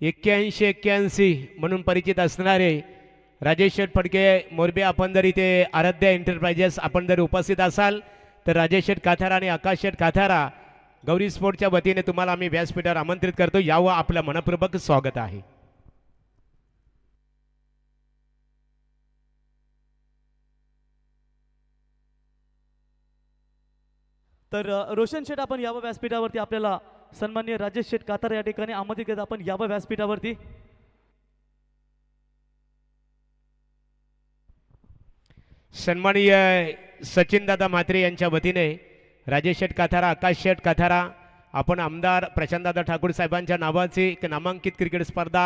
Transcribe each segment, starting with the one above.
81-81 म्हणून परिचित असणारे राजेश शेठ फडके मोरबे, आपण जर इथे आराध्या एंटरप्राइजेस आपण जर उपस्थित असाल तर राजेश शेठ काथारा आणि आकाश शेठ काथारा गौरी स्पोर्टच्या वतीने तुम्हाला आम्ही व्यासपीठावर आमंत्रित करतो. यावं आपलं मनपूर्वक स्वागत आहे. तर रोशन शेठ आपण यावं व्यासपीठावरती. आपल्याला सन्माननीय राजेश शेठ काथार या ठिकाणी आमंत्रित करत आपण यावं व्यासपीठावरती. सन्माननीय सचिन दादा म्हात्रे यांच्या वतीने राजेश शेठ काथारा, आकाश शेठ काथारा आपण आमदार प्रशांतदादा ठाकूर साहेबांच्या नावाची एक नामांकित क्रिकेट स्पर्धा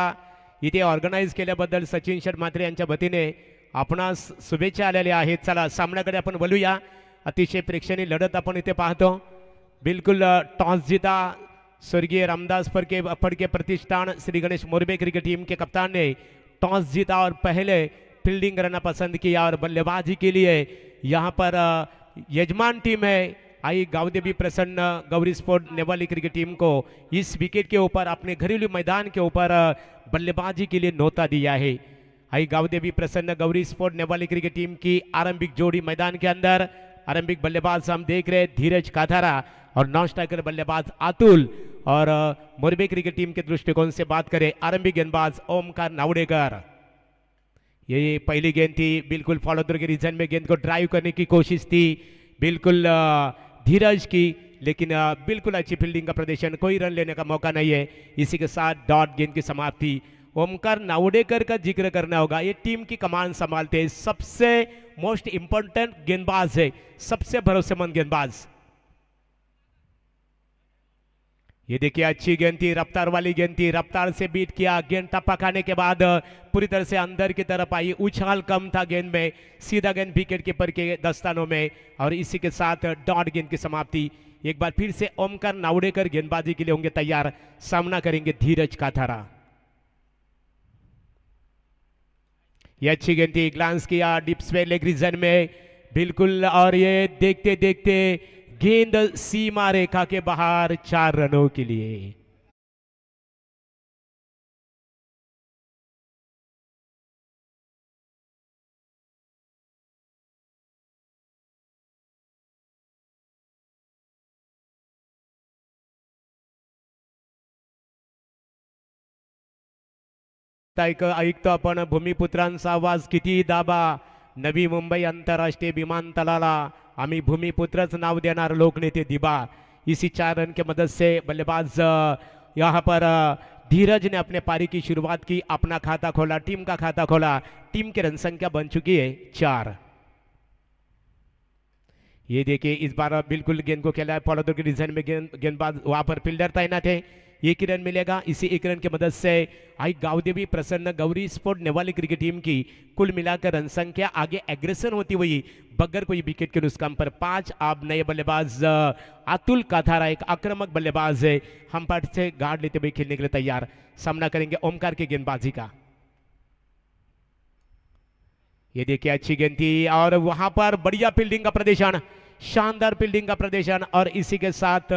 इथे ऑर्गनाईज केल्याबद्दल सचिन शेठ म्हात्रे यांच्या वतीने आपणास शुभेच्छा आलेल्या आहेत. चला सामन्याकडे आपण बोलूया. अतिशय प्रेक्षणीय लढत आपण इथे पाहतो. बिल्कुल टॉस जीता स्वर्गीय रामदास फड़के प्रतिष्ठान श्री गणेश मोरबे क्रिकेट टीम के कप्तान ने टॉस जीता और पहले फील्डिंग करना पसंद किया और बल्लेबाजी के लिए यहाँ पर यजमान टीम है आई गावदेवी प्रसन्न गौरी स्पोर्ट नेवाली क्रिकेट टीम को इस विकेट के ऊपर अपने घरेलू मैदान के ऊपर बल्लेबाजी के लिए न्योता दिया है. आई गावदेवी प्रसन्न गौरी स्पोर्ट नेवाली क्रिकेट टीम की आरंभिक जोड़ी मैदान के अंदर. आरंभिक बल्लेबाज हम देख रहे हैं धीरज काथारा और नॉन स्ट्राइकर बल्लेबाज अतुल. और मोरबे क्रिकेट टीम के दृष्टिकोण से बात करें आरंभिक गेंदबाज ओमकार नावड़ेकर. ये पहली गेंद थी, बिल्कुल फॉलो थ्रू के रीजन में गेंद को ड्राइव करने की कोशिश थी बिल्कुल धीरज की, लेकिन बिल्कुल अच्छी फील्डिंग का प्रदर्शन, कोई रन लेने का मौका नहीं है. इसी के साथ डॉट गेंद की समाप्ति. ओमकार नावड़ेकर का जिक्र करना होगा. ये टीम की कमान संभालते हैं, सबसे मोस्ट इंपॉर्टेंट गेंदबाज है, सबसे भरोसेमंद गेंदबाज. ये देखिए अच्छी गेंद थी, रफ्तार वाली गेंद थी, रफ्तार से बीट किया. गेंद टप्पा खाने के बाद पूरी तरह से अंदर की तरफ आई. उछाल कम था गेंद में, सीधा गेंद विकेट कीपर के दस्तानों में. और इसी के साथ डॉट गेंद की समाप्ति. एक बार फिर से ओमकार नावड़ेकर गेंदबाजी के लिए होंगे तैयार. सामना करेंगे धीरज काथारा. ये अच्छी गेंद थी, ग्लांस किया डिप्स पे लेग रीजन में बिल्कुल. और ये देखते देखते गेंद सीमा रेखा के बाहर 4 रनों के लिए. ऐकतो आपण भूमिपुत्रांचा आवाज. किती दाबा, नवी मुंबई आंतरराष्ट्रीय विमानतळाला आम्ही भूमिपुत्रच नाव देणार लोकनेते दिबा. इसी 4 रन के मदद से बल्लेबाज यहाँ पर धीरज ने अपने पारी की शुरुआत की, अपना खाता खोला, टीम का खाता खोला. टीम की रन संख्या बन चुकी है 4. ये देखिए इस बार बिल्कुल गेंद को खेला है फॉलो थ्रू के डिजाइन में. गेंदबाज वहां पर फील्डर तैनात है. 1 रन मिलेगा. इसी 1 रन की मदद से आई गावदेवी प्रसन्न गौरी स्पोर्ट नेवाली क्रिकेट टीम की कुल मिलाकर रन संख्या आगे एग्रेशन होती हुई बगैर कोई विकेट के नुकसान पर 5. अब नए बल्लेबाज अतुल काथारा एक आक्रामक बल्लेबाज है, हम पार्ट से गार्ड लेते हुए खेलने के लिए तैयार. सामना करेंगे ओमकार की गेंदबाजी का. ये देखिए अच्छी गेंद थी और वहां पर बढ़िया फील्डिंग का प्रदर्शन, शानदार फील्डिंग का प्रदर्शन. और इसी के साथ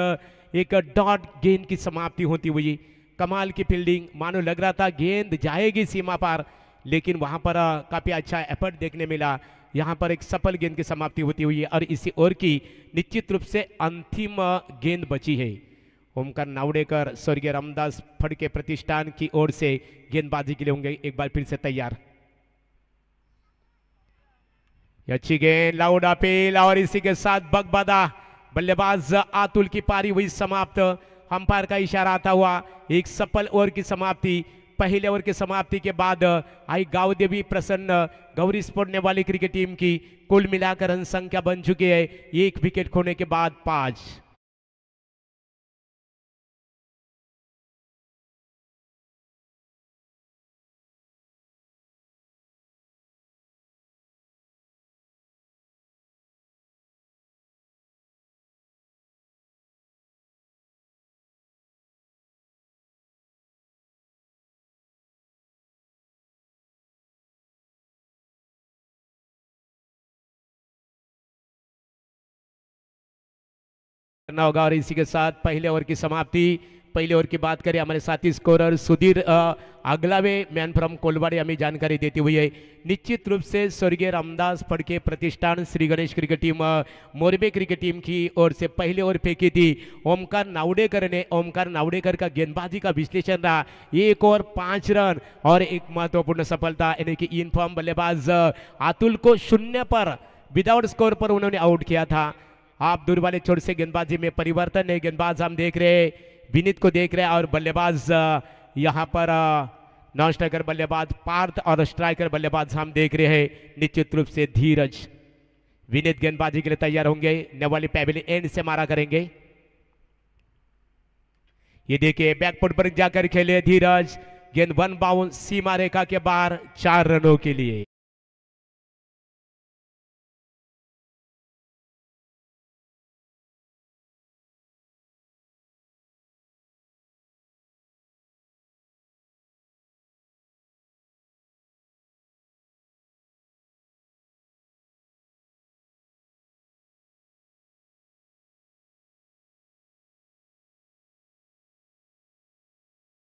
एक डॉट गेंद की समाप्ति होती हुई. कमाल की फील्डिंग, मानो लग रहा था गेंद जाएगी सीमा पर, लेकिन वहां पर काफी अच्छा एफर्ट देखने मिला. यहां पर एक सफल गेंद की समाप्ति होती हुई है. और इसी ओवर की निश्चित रूप से अंतिम गेंद बची है. ओमकार नावड़ेकर स्वर्गीय रामदास फड़के प्रतिष्ठान की ओर से गेंदबाजी के लिए होंगे एक बार फिर से तैयार. अच्छी गेंद, लाउड अपील. और इसी के साथ बगबदा बल्लेबाज अतुल की पारी हुई समाप्त. अंपायर का इशारा आता हुआ एक सफल ओवर की समाप्ति. पहले ओवर की समाप्ति के बाद आई गावदेवी प्रसन्न गौरी स्पोर्ट नेवाली क्रिकेट टीम की कुल मिलाकर रन संख्या बन चुकी है 1 विकेट खोने के बाद 5. करना होगा. और इसी के साथ पहले ओवर की समाप्ति. पहले ओवर की बात करें हमारे साथी स्कोरर सुधीर अगलावे मैन फ्रॉम कोलवाड़ी हमें जानकारी देती हुई है। निश्चित रूप से स्वर्गीय रामदास फड़के प्रतिष्ठान Shri Ganesh cricket team Morbe cricket team की ओर से पहले ओवर फेंकी थी ओमकार नावड़ेकर ने। ओमकार नावड़ेकर का गेंदबाजी का विश्लेषण रहा, 1 ओवर 5 रन और एक महत्वपूर्ण सफलता, यानी कि इनफॉर्म बल्लेबाज अतुल को 0 पर विदाउट स्कोर पर उन्होंने आउट किया था। आप दूर वाले छोर से गेंदबाजी में परिवर्तन है, गेंदबाज हम देख रहे हैं विनीत को देख रहे हैं और बल्लेबाज यहाँ पर नॉन स्ट्राइकर बल्लेबाज पार्थ और स्ट्राइकर बल्लेबाज हम देख रहे हैं निश्चित रूप से धीरज। विनीत गेंदबाजी के लिए तैयार होंगे, नेवाली पैवेलियन एंड से मारा करेंगे। ये देखिए बैकफुट पर जाकर खेले धीरज, गेंद 1 बाउंस सीमा रेखा के बाहर 4 रनों के लिए।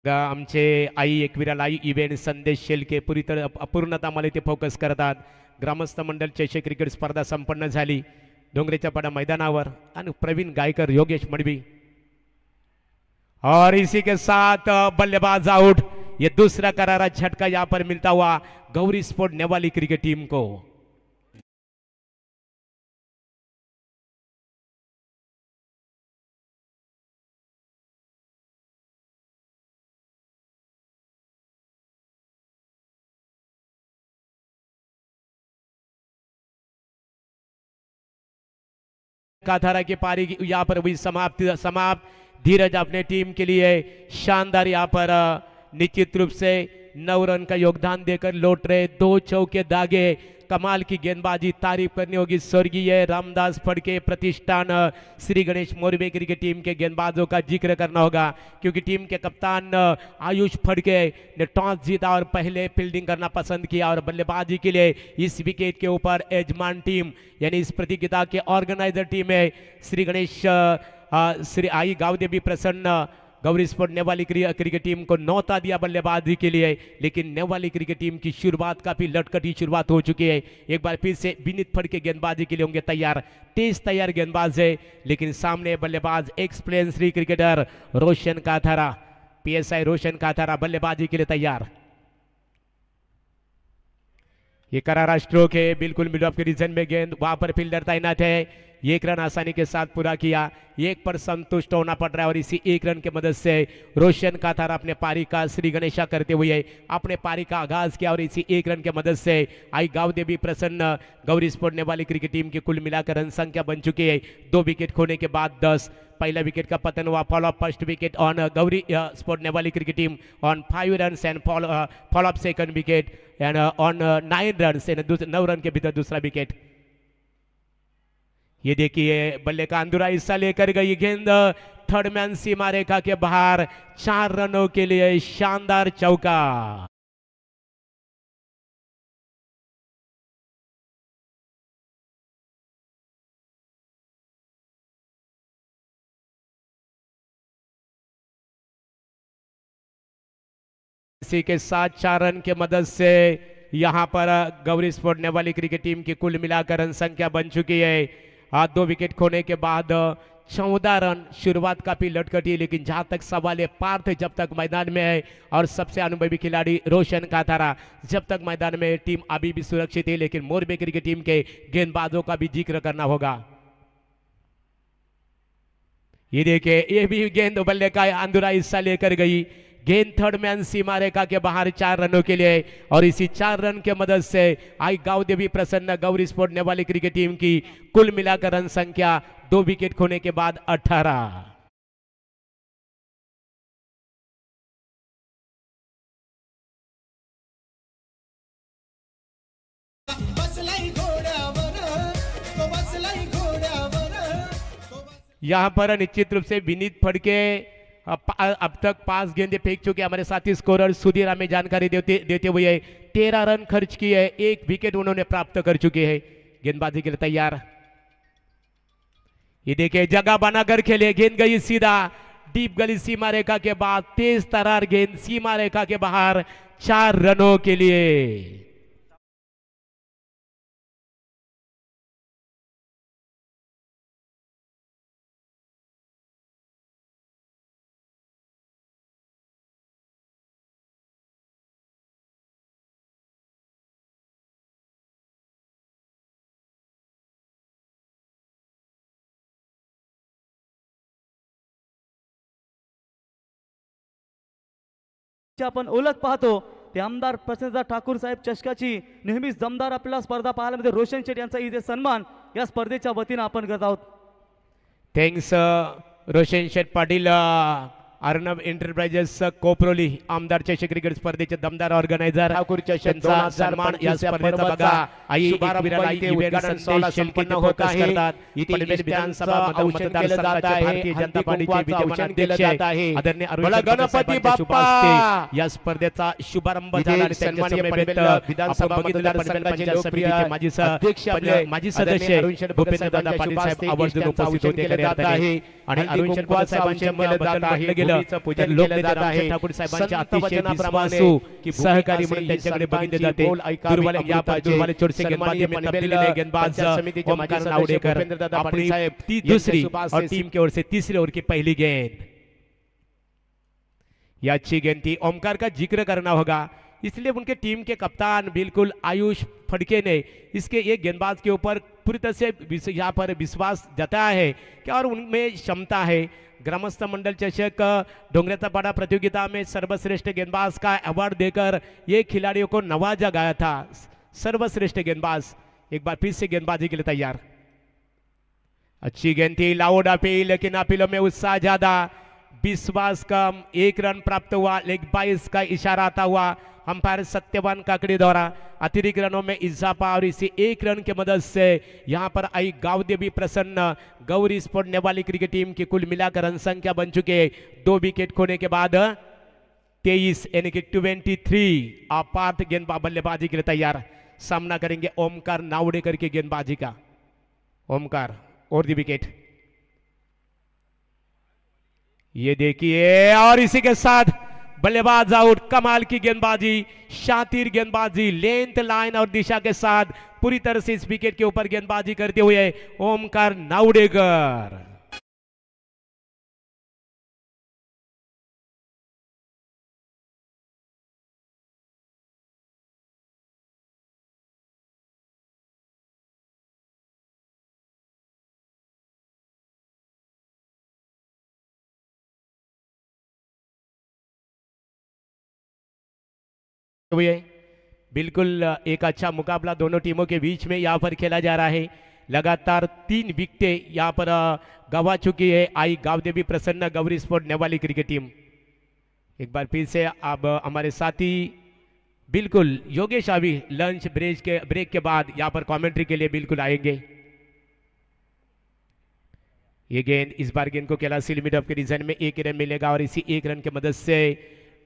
आमचे आई एकविरा लाईव्ह इव्हेंट संदेश शेलके पूर्णतः मला ते फोकस करतात। ग्रामस्थ मंडल चषक क्रिकेट स्पर्धा संपन्न झाली डोंगरेच्या पाडा मैदानावर आणि प्रवीण गायकर योगेश मडवी और इसी के साथ बल्लेबाज आउट। ये दूसरा करारा झटका यहां पर मिलता हुआ गौरी स्पोर्ट नेवाली क्रिकेट टीम को। काथारा की पारी यहाँ पर हुई समाप्त। धीरज अपने टीम के लिए शानदार यहाँ पर निश्चित रूप से 9 रन का योगदान देकर लौट रहे। 2 चौके दागे, कमाल की गेंदबाजी, तारीफ करनी होगी स्वर्गीय रामदास फड़के प्रतिष्ठान श्री गणेश मोरबे क्रिकेट टीम के गेंदबाजों का जिक्र करना होगा क्योंकि टीम के कप्तान आयुष फड़के ने टॉस जीता और पहले फील्डिंग करना पसंद किया और बल्लेबाजी के लिए इस विकेट के ऊपर यजमान टीम यानी इस प्रतियोगिता के ऑर्गेनाइजर टीम है श्री गणेश श्री आई गावदेवी प्रसन्न गौरी स्पोर्ट नेवाली क्रिकेट टीम को न्योता दिया बल्लेबाजी के लिए, लेकिन नेवाली क्रिकेट टीम की शुरुआत काफी लटकटी शुरुआत हो चुकी है। एक बार फिर से विनीत फड़के गेंदबाजी के लिए होंगे तैयार, तेज तैयार गेंदबाज है, लेकिन सामने बल्लेबाज एक्सप्लेन श्री क्रिकेटर रोशन काथारा, पीएसआई रोशन काथारा बल्लेबाजी के लिए तैयार। ये करारा स्ट्रोक है, बिल्कुल मिड ऑफ के रीजन में गेंद, वहां पर फील्डर तैनात है। 1 रन आसानी के साथ पूरा किया, 1 पर संतुष्ट होना पड़ रहा है और इसी 1 रन की मदद से रोशन काथारा अपने पारी का श्री गणेशा करते हुए अपने पारी का आगाज किया और इसी 1 रन की मदद से आई गांव देवी प्रसन्न गौरी स्पोर्ट नेवाली क्रिकेट टीम की कुल मिलाकर रन संख्या बन चुकी है 2 विकेट खोने के बाद 10। पहला विकेट का पतन हुआ, follow first wicket on Gauri sport नेवाली cricket team on 5 run and follow up second wicket and on 9 run and 9 run के भीतर दूसरा विकेट। ये देखिए बल्ले का अंदूरा हिस्सा लेकर गई गेंद थर्ड मैन सीमा रेखा के बाहर 4 रनों के लिए शानदार चौका। इसी के साथ 4 रन के मदद से यहां पर गौरी स्पोर्ट नेवाली क्रिकेट टीम की कुल मिलाकर रन संख्या बन चुकी है 2 विकेट खोने के बाद 14 रन। शुरुआत काफी लटकटी, लेकिन जहां तक सवाल है पार्थ जब तक मैदान में है और सबसे अनुभवी खिलाड़ी रोशन काथारा जब तक मैदान में, टीम अभी भी सुरक्षित है, लेकिन मोरबे क्रिकेट टीम के गेंदबाजों का भी जिक्र करना होगा। ये देखिए ये भी गेंद बल्ले का अंदूरा हिस्सा लेकर गई, गेंद थर्ड मैन सीमा रेखा के बाहर 4 रनों के लिए और इसी 4 रन के मदद से आई गांव देवी प्रसन्न गौरी स्पोर्ट नेवाली क्रिकेट टीम की कुल मिलाकर रन संख्या 2 विकेट खोने के बाद 18। यहां पर निश्चित रूप से विनीत फड़के अब तक 5 गेंदें फेंक चुके हमारे साथी स्कोरर सुधीर हमें जानकारी देते हुए 13 रन खर्च किए, 1 विकेट उन्होंने प्राप्त कर चुके हैं। गेंदबाजी के लिए तैयार, ये देखिए जगह बनाकर खेले, गेंद गई सीधा डीप गली सीमा रेखा के बाद तेज तरार गेंद सीमा रेखा के बाहर 4 रनों के लिए। जे आपण ओळख पाहतो ते आमदार प्रसन्नदा ठाकूर साहेब चषकाची नेहमीच दमदार आपल्याला स्पर्धा पाहायला मिळते. रोशन शेठ यांचा इथे सन्मान या स्पर्धेच्या वतीनं आपण करत आहोत. थँक्स रोशन शेठ पाटील अर्णव एंटरप्राइजेस कोपरोली आमदार चषक क्रिकेट स्पर्धेचे दमदार ऑर्गनायझर ठाकूर चषक त्यांचा 2025 सन्मान या स्पर्धेचा बघा. आई शुभारंभ इथे उद्घाटन सोहळा संपन्न होत आहे. इथे पनवेल विधानसभा औक्षण केलं जात मतदारसंघाचे आहे. भारतीय जनता हळदी पार्टीचे कुंकवाचं विद्यमान औक्षण केलं अध्यक्ष जात आहे. आदरणीय अरुण बोला शंकर गणपती साहेबांच्या शुभ बाप्पा. हस्ते या स्पर्धेचा शुभारंभ इथे झाला आणि सन्माननीय त्यांच्या पनवेल समवेत विधानसभा आपण बघितलं मतदारसंघाचे पनवेल पंचायत लोकप्रिय समितीचे माजी अध्यक्ष आपले माजी आदरणीय सदस्य अरुण शंकर भूपेंद्रदादा साहेबांच्या पाटील शुभ साहेब हस्ते आवर्जून इष्टांचं उपस्थित औक्षण होते केलं खऱ्या जात अर्थाने. आहे. आणि हळदी अरुण शंकर कुंकवाचं साहेबांच्या औक्षण केलं जात आहे. म्हटलं गेलं भूमीचं पूजन तर केलं लोकनेते जात रामचंद्र आहे. ठाकूर साहेबांच्या संत अतिशय वचनाप्रमाणे विश्वासू की भूमी सहकारी असे म्हणून ही त्यांच्याकडे बघितले संतांची जाते. बोल ऐकावी दुर्वाले या अमृताचे. दुर्वाले चोरसे सन्माननीय गेंदबाजी में पनवेल तब्दीली नए गेंदबाज पंचायत समितीचे माजी ओमकार सदस्य नावडेकर भूपेंद्रदादा पाटील अपनी साहेब ती यांच्या दूसरी शुभ और हस्ते टीम की ओर से तीसरे ओवर की पहली गेंद. याची गिनती ओमकार का जिक्र करना होगा, इसलिए उनके टीम के कप्तान बिल्कुल आयुष फड़के ने इसके एक गेंदबाज के ऊपर पूरी तरह से यहाँ पर विश्वास जताया है कि और उनमें क्षमता है. ग्रामस्थ मंडल चषक डोंगरेतापाड़ा प्रतियोगिता में सर्वश्रेष्ठ गेंदबाज का अवार्ड देकर ये खिलाड़ियों को नवाजा गया था. सर्वश्रेष्ठ गेंदबाज एक बार फिर से गेंदबाजी के लिए तैयार. अच्छी गेंद थी, लाउड अपील, लेकिन अपीलों में उत्साह ज्यादा, विश्वास कम. 1 रन प्राप्त हुआ. लेग 22 का इशारा आता हुआ अंपायर सत्यवान काकड़ी द्वारा. अतिरिक्त रनों में इजाफा और इसी 1 रन की मदद से यहां पर आई गावदेवी प्रसन्न. गौरी स्पोर्ट नेवाली क्रिकेट टीम की कुल मिलाकर रन संख्या बन चुके 2 विकेट खोने के बाद 23 यानी कि 23. आपात गेंदबाज बल्लेबाजी के लिए तैयार. सामना करेंगे ओमकार नावड़ेकर की गेंदबाजी का. ओमकार और दी विकेट. ये देखिए और इसी के साथ बल्लेबाज आउट. कमाल की गेंदबाजी, शातिर गेंदबाजी, लेंथ लाइन और दिशा के साथ पूरी तरह से इस विकेट के ऊपर गेंदबाजी करते हुए ओमकार नावड़ेकर. हुए बिल्कुल एक अच्छा मुकाबला दोनों टीमों के बीच में यहाँ पर खेला जा रहा है. लगातार 3 विकेटें यहाँ पर गंवा चुकी है आई गावदेवी प्रसन्न गौरी स्पोर्ट नेवाली क्रिकेट टीम. एक बार फिर से अब हमारे साथी बिल्कुल योगेश अभी लंच ब्रेक के बाद यहाँ पर कमेंट्री के लिए बिल्कुल आएंगे. ये गेंद इस बार गेंद को कैलासी लिमिट ऑफ के रीजन में 1 रन मिलेगा और इसी 1 रन की मदद से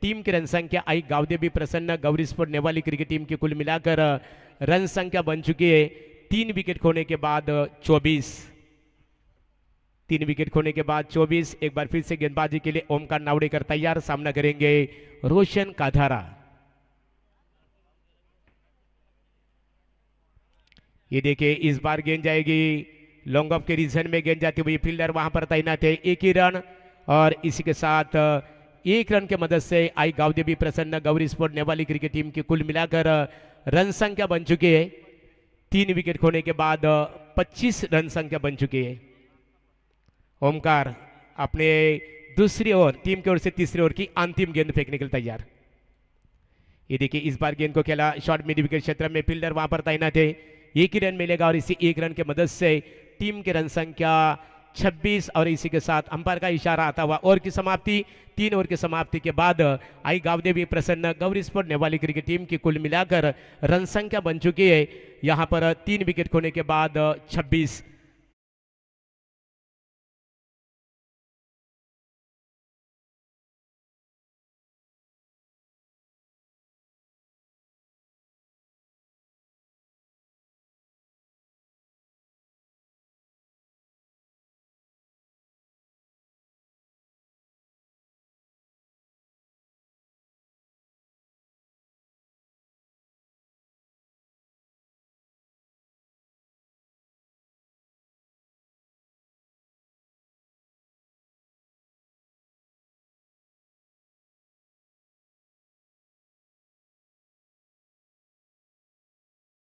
टीम की रन संख्या आई गावदेवी प्रसन्न गौरी स्पोर्ट नेवाली क्रिकेट टीम की कुल मिलाकर रन संख्या बन चुकी है 3 विकेट खोने के बाद 24. 3 विकेट खोने के बाद 24. एक बार फिर से गेंदबाजी के लिए ओमकार नावड़ेकर तैयार. सामना करेंगे रोशन काधारा. ये देखिए इस बार गेंद जाएगी लॉन्ग ऑफ के रीजन में. गेंद जाती हुई फील्डर वहां पर तैनात है. 1 ही रन और इसी के साथ 1 रन के मदद से आई गावदेवी प्रसन्न गौरी स्पोर्ट नेवाली क्रिकेट टीम की कुल मिलाकर रन संख्या बन चुकी है 3 विकेट खोने के बाद 25 रन संख्या बन चुकी है. ओमकार अपने दूसरी ओवर टीम की ओर से तीसरी ओवर की अंतिम गेंद फेंकने के लिए तैयार. ये देखिए इस बार गेंद को खेला शॉर्ट मिड विकेट क्षेत्र में. फील्डर वहां पर तैनात है. 1 ही रन मिलेगा और इसी 1 रन की मदद से टीम की रन संख्या 26 और इसी के साथ अंपायर का इशारा आता हुआ ओवर की समाप्ति. 3 ओवर की समाप्ति के बाद आई गावदेवी प्रसन्न गौरी स्पोर्ट नेवाली क्रिकेट टीम की कुल मिलाकर रन संख्या बन चुकी है यहां पर 3 विकेट खोने के बाद 26.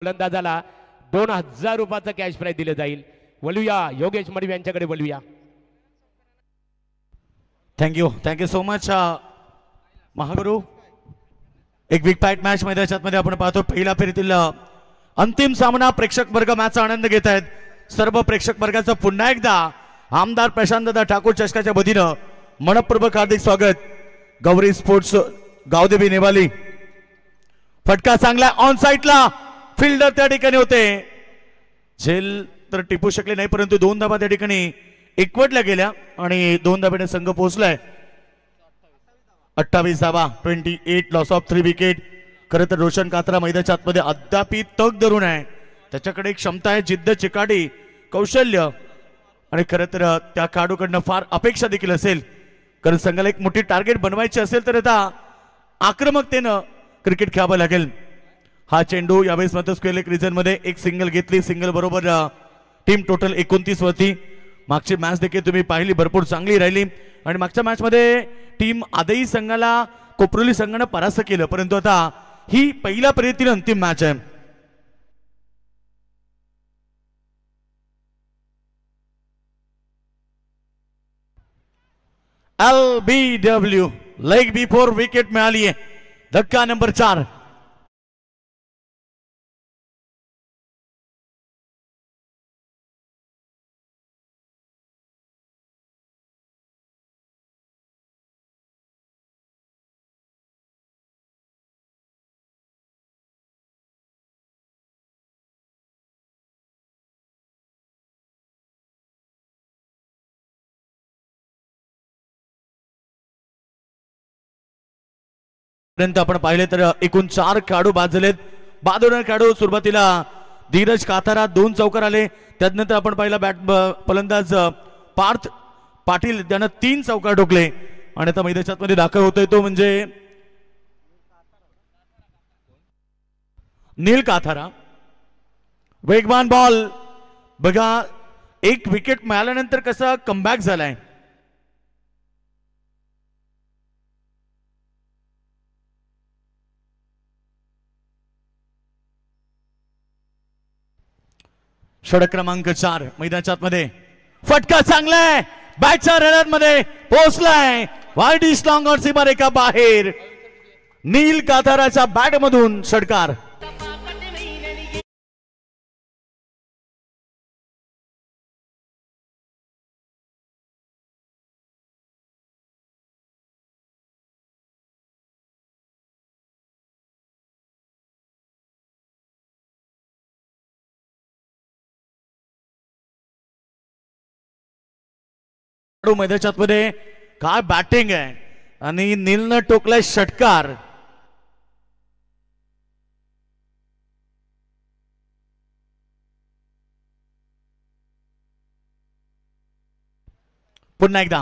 फलंदाजाला 2000 रुपयाचं कॅश प्राइज दिलं जाईल. वळूया योगेश मडवी यांच्याकडे वळूया. Thank you so much Mahaguru. एक बिग फाईट मॅच मैदानात आपण पाहतो. पहिल्या फेरीतील अंतिम सामना प्रेक्षक वर्ग मॅचचा आनंद घेत आहेत. सर्व प्रेक्षक वर्गाचं पुन्हा एकदा आमदार प्रशांतदा ठाकूर चषकाच्या वतीनं मनपूर्वक हार्दिक स्वागत. गौरी स्पोर्ट्स गावदेवी नेवाली. फटका चांगला ऑन साईडला. फिल्डर त्या ठिकाणी होते. झेल तर टिपू शकले नाही, परंतु 2 धाबा त्या ठिकाणी एकवटल्या गेल्या आणि 2 धाब्याने संघ पोहोचलाय. 28 धाबा, 28 लॉस ऑफ 3 विकेट. खरं तर रोशन कात्रा मैदानाच्या आतमध्ये अद्याप तग धरून आहे. त्याच्याकडे एक क्षमता आहे, जिद्द, चिकाटी, कौशल्य आणि खरं तर त्या खेळाडूकडनं फार अपेक्षा देखील असेल. कारण संघाला एक मोठी टार्गेट बनवायची असेल तर आता आक्रमकतेनं क्रिकेट खेळावं लागेल. हा चेंडू यावेळेस मात्र स्क्वेअर लेग रिजन मध्ये एक सिंगल घेतली. सिंगल बरोबर टीम टोटल 29 वरती. मागची मॅच देखील तुम्ही पाहिली, भरपूर चांगली राहिली आणि मागच्या मॅच मध्ये टीम आदई संघाला कोपरोली संघानं परास्त केलं, परंतु आता ही पहिल्या फेरीतील अंतिम मॅच आहे. LBW लेग बिफोर विकेट मिळाली आहे. धक्का नंबर 4. पर्यंत आपण पाहिले तर एकूण 4 खेळाडू बाद झालेत. बाद होणारे खेळाडू सुरुवातीला धीरज काथारा 2 चौकार आले. त्यानंतर आपण पाहिला फलंदाज पार्थ पाटील, त्यानं 3 चौकार ठोकले आणि आता मैदानात मध्ये दाखल होतोय तो म्हणजे नील काथारा. वेगवान बॉल बघा, एक विकेट मिळाल्यानंतर कसा कमबॅक झालाय. षटक क्रमांक 4 मैदानाच्या आतमध्ये. फटका चांगलाय, बॅटच्या रडारमध्ये पोहोचलाय. वाईड लॉंग ऑन सीमारेखा बाहेर. नील काथाराच्या बॅट मधून षटकार. मैदानाच्या आतमध्ये काय बॅटिंग आहे आणि नीलनं टोकलाय षटकार. पुन्हा एकदा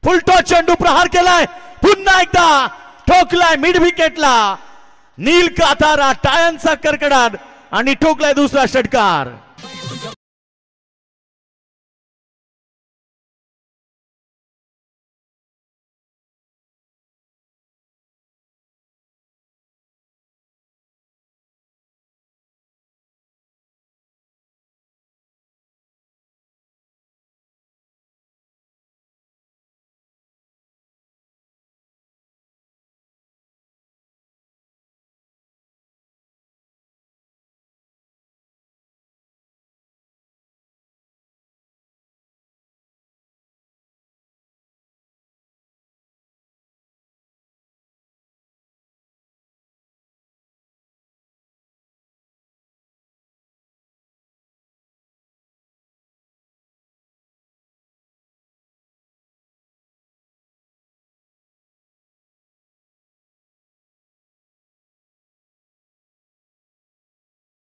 फुल टॉस चेंडू प्रहार केलाय. पुन्हा एकदा ठोकलाय मिड विकेटला. नील काथारा टाळ्यांचा कडकडाट आणि ठोकलाय दुसरा षटकार.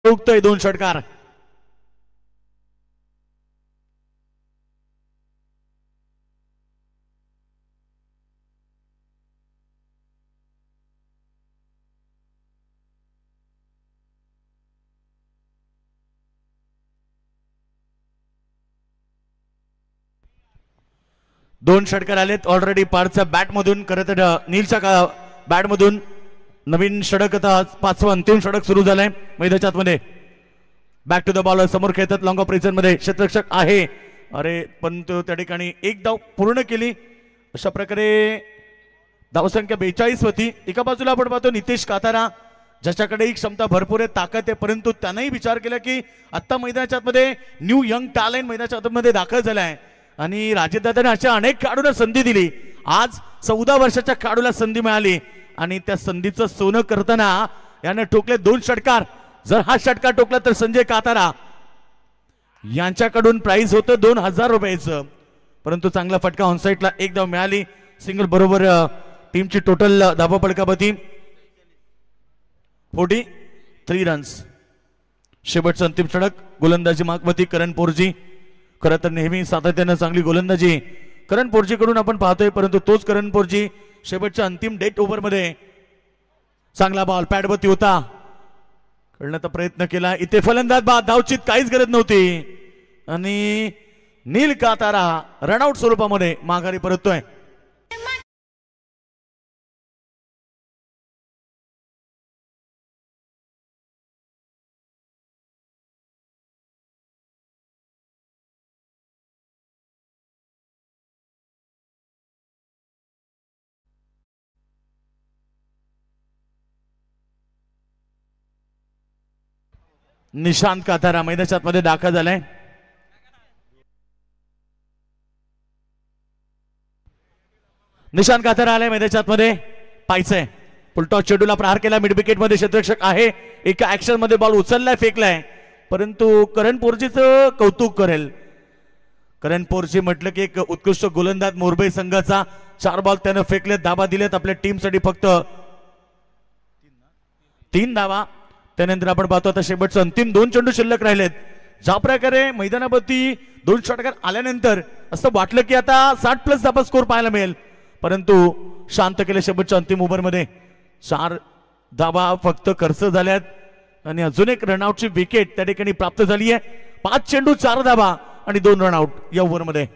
ठोकतोय 2 षटकार. दोन षटकार आलेत ऑलरेडी पारच्या बॅट मधून. खरं तर नीलच्या बॅट मधून नवीन षटक आता पाचवा अंतिम षटक सुरू झालंय मैदानाच्या आतमध्ये. बॅक टू द बॉलर समोर खेळतात लॉंग ऑफ प्रिझन मध्ये क्षेत्ररक्षक आहे. अरे पण तो त्या ठिकाणी एक धाव पूर्ण केली. अशा प्रकारे धावसंख्या 42 होती. एका बाजूला आपण पाहतो नितेश कातारा ज्याच्याकडे ही क्षमता भरपूर आहे, ताकद आहे, परंतु त्यानंही विचार केला की आता मैदानाच्या आतमध्ये न्यू यंग टॅलेंट मैदानाच्या आतमध्ये दाखल झालाय आणि राजेदादाने अशा अनेक खेळाडूंना संधी दिली. आज 14 वर्षाच्या खेळाडूला संधी मिळाली आणि त्या संधीचं सोनं करताना याने ठोकले 2 षटकार. जर हा षटकार टोकला तर संजय कातारा यांच्याकडून प्राइज होतं 2000 रुपयाचं, परंतु चांगला फटका ऑनसाईटला एक धाव मिळाली. सिंगल बरोबर टीमची टोटल धावा फलकापती 43 रन्स. शेवटचं अंतिम षटक गोलंदाजी मागवती करण पोरजी. खरं तर नेहमी सातत्यानं चांगली गोलंदाजी करण पोरजी कडून आपण पाहतोय, परंतु तोच करण पोरजी शेवटच्या अंतिम डेट ओव्हर मध्ये चांगला बॉल पॅडवरती होता, खेळण्याचा प्रयत्न केला. इथे फलंदाज बाद, धावचीत काहीच गरज नव्हती आणि नील कातारा रनआउट स्वरूपामध्ये माघारी परततोय. निशांत कातारा मैदानाच्या आतमध्ये दाखल झालाय. निशांत कातारा आलाय मैदानाच्या आतमध्ये. पाहायचंय फुलटॉस चेंडूला प्रहार केला मिड विकेट मध्ये क्षेत्ररक्षक आहे. एका ऍक्शन मध्ये बॉल उचललाय फेकलाय, परंतु करण पोरजीचं कौतुक करेल. करण पोरजी म्हटलं की एक उत्कृष्ट गोलंदाज मोरबई संघाचा. 4 बॉल त्यानं फेकले, धाबा दिलेत आपल्या टीमसाठी फक्त 3 धावा. त्यानंतर आपण पाहतो आता शेवटचं अंतिम 2 चेंडू शिल्लक राहिलेत. ज्या प्रकारे मैदानावरती 2 षटकार आल्यानंतर असं वाटलं की आता 60+ धाबा स्कोर पाहायला मिळेल, परंतु शांत केले शेवटच्या अंतिम ओव्हरमध्ये. 4 धाबा फक्त खर्च झाल्यात आणि अजून एक रनआउटची विकेट त्या ठिकाणी प्राप्त झाली आहे. 5 चेंडू 4 धाबा आणि 2 रनआउट या ओव्हरमध्ये.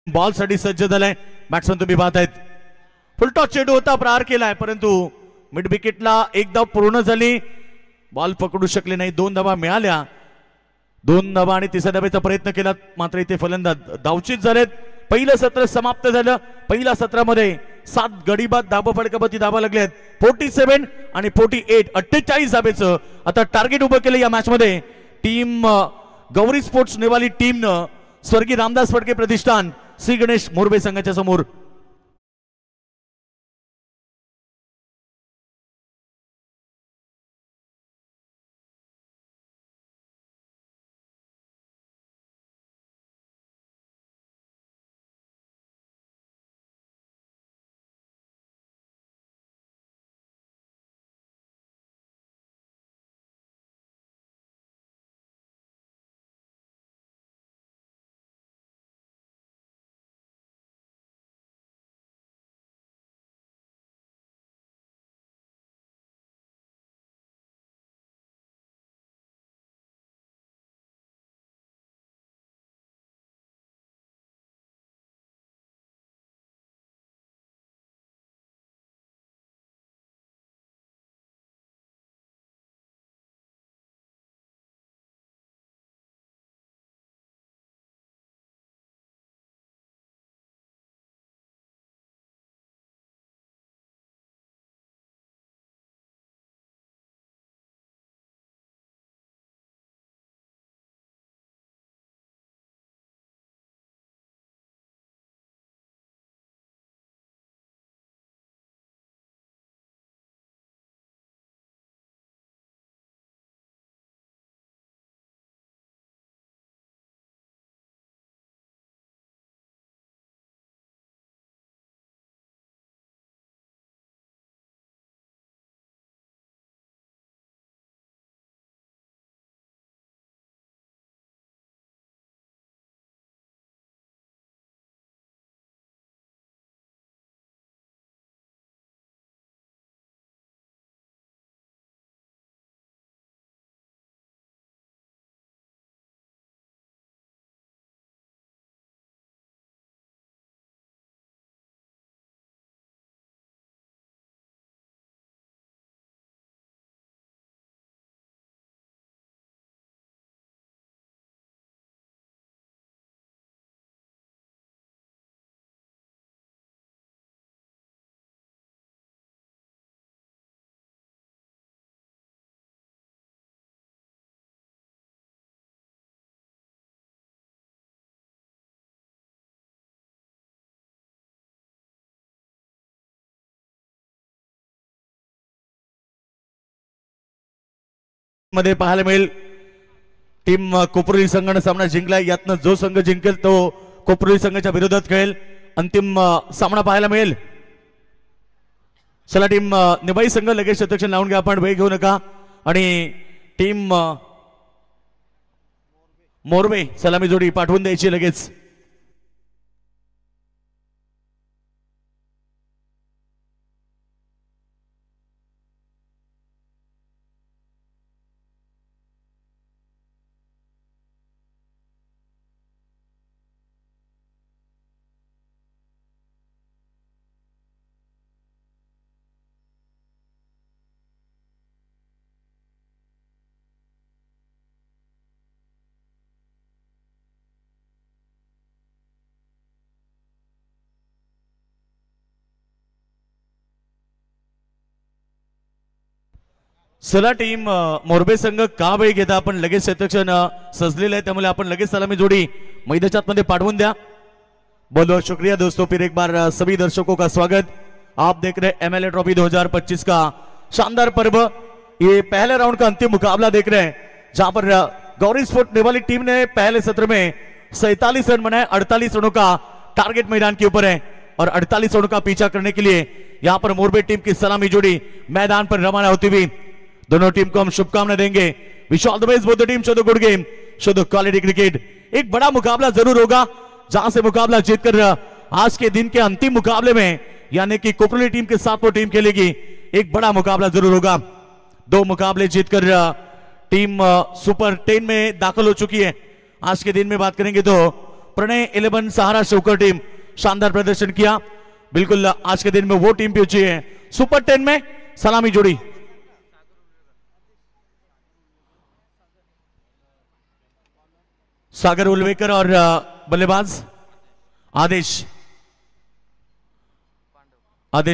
बॉल साठी सज्ज झालाय. बॅट्समन तुम्ही पाहत आहेत. फुलटॉस चेंडू होता, प्रहार केलाय, परंतु मिड विकेटला एक धाव पूर्ण झाली. बॉल पकडू शकले नाही. 2 धावा मिळाल्या. 2 धावा आणि 3ऱ्या धावेचा प्रयत्न केला, मात्र इथे फलंदाज धावचीत झालेत. पहिलं सत्र समाप्त झालं. पहिल्या सत्रामध्ये 7 गडीबाद धाबा फलकापती धाबा लागलेत. 47 आणि 48 48 धाबेचं आता टार्गेट उभं केलं या मॅच मध्ये. टीम गौरी स्पोर्ट्स नेवाली टीमनं स्वर्गीय रामदास फडके प्रतिष्ठान श्री गणेश मोरबे संघाच्या समोर मध्ये पाहायला मिळेल. टीम कोपरोली संघाने सामना जिंकला. यातनं जो संघ जिंकेल तो कोपरोली संघाच्या विरोधात खेळेल. अंतिम सामना पाहायला मिळेल. चला टीम निबाई संघ लगेच शतक्षण लावून घ्या, आपण वेळ घेऊ नका. आणि टीम मोरबे सलामी जोडी पाठवून द्यायची लगेच. चला टीम मोरबे संघ का वेळ घेता, आपण लगेच शतक्षण सजलेलं आहे, त्यामुळे आपण लगेच सलामी जोडी मैदानात मध्ये पाठवून द्या. बहुत बहुत शुक्रिया दोस्तों, फिर एक बार सभी दर्शकों का स्वागत. आप देख रहे हैं एमएलए ट्रॉफी 2025 का शानदार पर्व. ये पहले राउंड का अंतिम मुकाबला देख रहे हैं, जहां पर गौरी स्पोर्ट नेवाली टीम ने पहले सत्र में 47 रन बनाए. 48 रनों का टारगेट मैदान के ऊपर है और 48 रनों का पीछा करने के लिए यहां पर मोरबे टीम की सलामी जोड़ी मैदान पर रवाना होती हुई. दोनों टीम को हम शुभकामनाएं देंगे. Wish all the best both the team. Show the good game, show the quality cricket. एक बड़ा मुकाबला जरूर होगा, जहां से मुकाबला जीतकर आज के दिन के अंतिम मुकाबले में यानी कि कोपरोली टीम के साथ वो टीम खेलेगी. एक बड़ा मुकाबला जरूर होगा. 2 मुकाबले जीतकर टीम सुपर 10 में दाखिल हो चुकी है. आज के दिन में बात करेंगे तो प्रणय 11 सहारा शोकर टीम शानदार प्रदर्शन किया. बिल्कुल आज के दिन में वो टीम पहुंची है सुपर 10 में. सलामी जोड़ी सागर उलवेकर और बल्लेबाज आदेश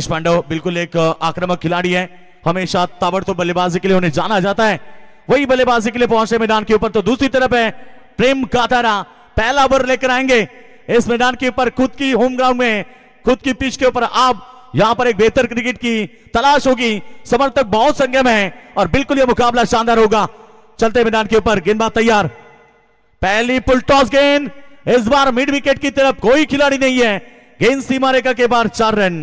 पांडव बिल्कुल एक आक्रामक खिलाड़ी है. हमेशा ताबड़तोड़ बल्लेबाजी के लिए उन्हें जाना जाता है. वही बल्लेबाजी के लिए पहुंचे मैदान के ऊपर. तो दूसरी तरफ है प्रेम कातारा, पहला ओवर लेकर आएंगे इस मैदान के ऊपर. खुद की होम ग्राउंड में, खुद की पिच के ऊपर आप यहां पर एक बेहतर क्रिकेट की तलाश होगी. समर्थक बहुत संख्या में है और बिल्कुल यह मुकाबला शानदार होगा. चलते मैदान के ऊपर, गेंदबाज तैयार. पहली फुल टॉस गेंद, इस बार मिड विकेट की तरफ कोई खिलाड़ी नहीं है. गेंद सीमा रेखा के बाहर, 4 रन.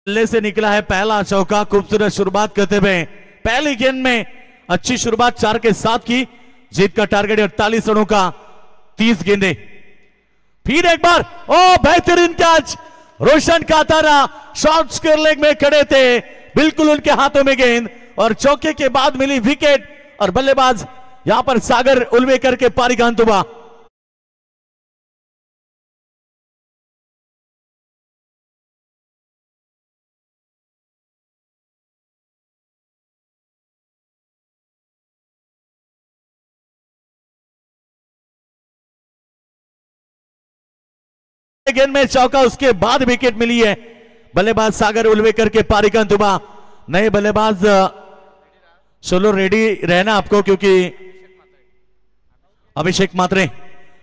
बल्ले से निकला है पहला चौका. खूबसूरत शुरुआत करते हुए पहली गेंद में अच्छी शुरुआत 4 के साथ की. जीत का टारगेट 48 रनों का, 30 गेंदे. फिर एक बार ओ बेहतरीन कैच. रोशन कातारा शॉर्ट स्क्वायर लेग में खड़े थे, बिल्कुल उनके हाथों में गेंद और चौके के बाद मिली विकेट. और बल्लेबाज यहां पर सागर उलवेकर के पारी का अंत हुआ. गेंद में चौका, उसके बाद विकेट मिली है. बल्लेबाज सागर उलवेकर के पारी का अंत हुआ. नए बल्लेबाज चलो रेडी रहना आपको, क्योंकि अभिषेक मात्रे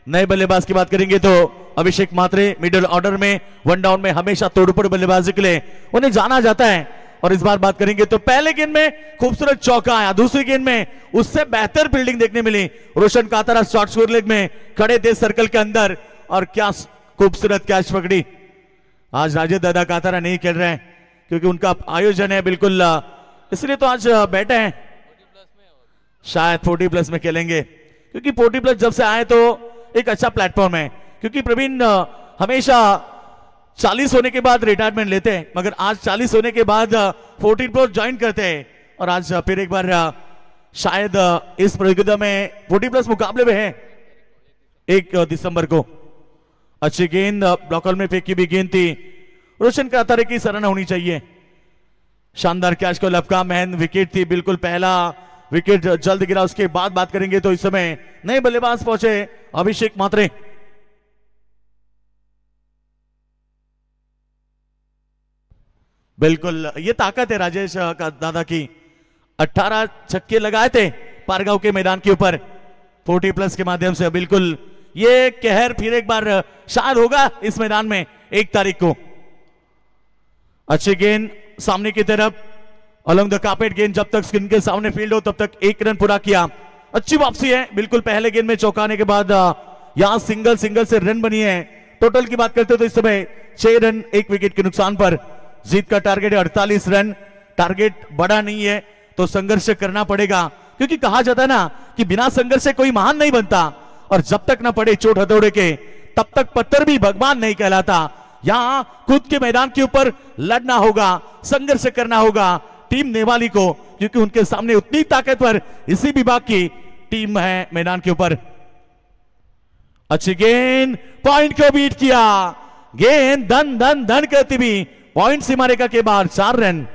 नए बल्लेबाज की बात करेंगे तो अभिषेक मात्रे मिडिल ऑर्डर में, 1 डाउन में हमेशा तोड़फोड़ बल्लेबाजी के लिए उन्हें जाना जाता है. और इस बार बात करेंगे तो पहले गेंद में खूबसूरत चौका आया, दूसरी गेंद में उससे बेहतर फील्डिंग देखने मिली. रोशन कातारा शॉर्ट स्क्वायर लेग में खड़े थे सर्कल के अंदर और क्या खूबसूरत कैच पकड़ी. आज राजेश दादा कातारा नहीं खेल रहे हैं क्योंकि उनका आयोजन है, बिल्कुल इसलिए तो आज बैठे हैं. शायद 40+ में खेलेंगे, क्योंकि 40+ जब से आए तो एक अच्छा प्लेटफॉर्म है. क्योंकि प्रवीण हमेशा 40 होने के बाद रिटायरमेंट लेते हैं, मगर आज 40 होने के बाद 40+ ज्वाइन करते हैं. और आज फिर एक बार शायद इस प्रतियोगिता में 40+ मुकाबले में है 1 दिसंबर को. अच्छी गेंद, ब्लॉकर में फेंकी भी गेंद थी. रोशन कातारे की सराहना होनी चाहिए. शानदार कैच को लपका, महन विकेट थी, बिल्कुल पहला विकेट जल्द गिरा. उसके बाद बात करेंगे तो इस समय नए बल्लेबाज पहुंचे अभिषेक मात्रे. बिल्कुल ये ताकत है राजेश का दादा की. 18 छक्के लगाए थे पारगांव के मैदान के ऊपर 40+ के माध्यम से। बिल्कुल ये कहर फिर एक बार शायद होगा इस मैदान में 1 तारीख को। अच्छी गेंद सामने की तरफ अलोंग द कार्पेट, गेंद जब तक स्क्रीन के सामने फील्ड हो तब तक 1 रन पूरा किया। अच्छी वापसी है, बिल्कुल पहले गेंद में चौंकाने के बाद यहां सिंगल से रन बनी है। टोटल की बात करते हो तो इस समय 6 रन 1 विकेट के नुकसान पर। जीत का टारगेट है 48 रन। टारगेट बड़ा नहीं है तो संघर्ष करना पड़ेगा, क्योंकि कहा जाता है ना कि बिना संघर्ष से कोई महान नहीं बनता, और जब तक ना पड़े चोट हथौड़े के तब तक पत्थर भी भगवान नहीं कहलाता। यहां खुद के मैदान के ऊपर लड़ना होगा, संघर्ष करना होगा टीम नेवाली को, क्योंकि उनके सामने उतनी ताकतवर इसी विभाग की टीम है मैदान के ऊपर। अच्छी गेंद, पॉइंट को बीट किया। गेंद धन धन धन करती भी पॉइंट सीमा रेखा के बाहर, 4 रन।